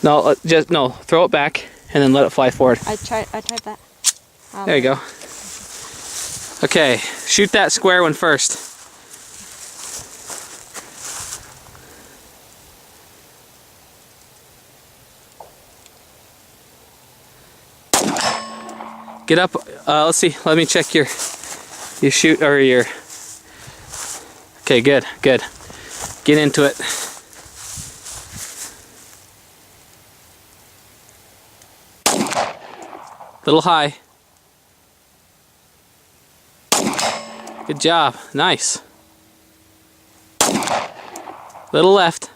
No, just no. Throw it back and then let it fly forward. I tried that. There you go. Okay, shoot that square one first. Get up. Let's see. Let me check your shoot or your. Okay, good, good. Get into it. Little high. Good job. Nice. Little left.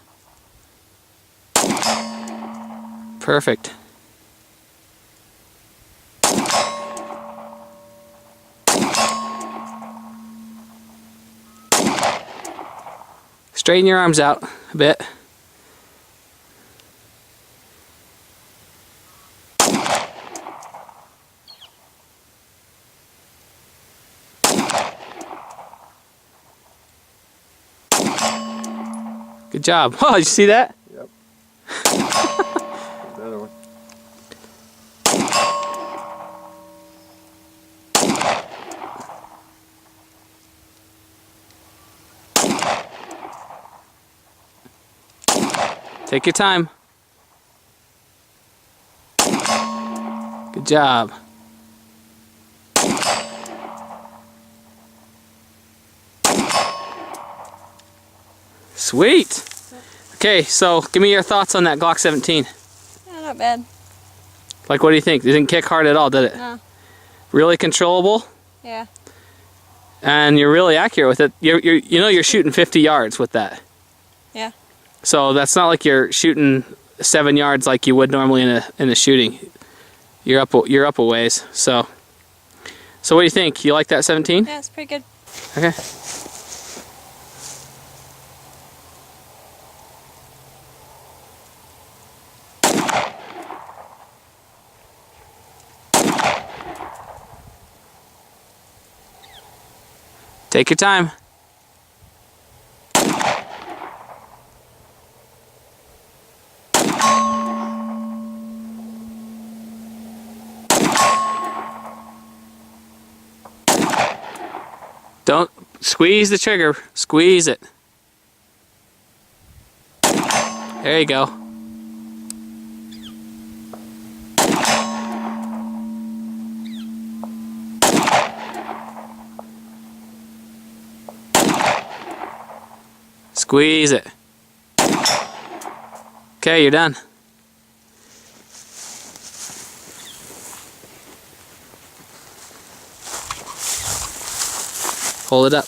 Perfect. Straighten your arms out a bit. Good job. Oh, did you see that? Yep. The other one. Take your time. Good job. Sweet. Okay, so give me your thoughts on that Glock 17. Yeah, not bad. Like, what do you think? It didn't kick hard at all, did it? No. Really controllable? Yeah. And you're really accurate with it. You know you're shooting 50 yards with that. Yeah. So that's not like you're shooting 7 yards like you would normally in a shooting. You're up a ways. So what do you think? You like that 17? Yeah, it's pretty good. Okay. Take your time. Don't squeeze the trigger. Squeeze it. There you go. Squeeze it. Okay, you're done. Hold it up.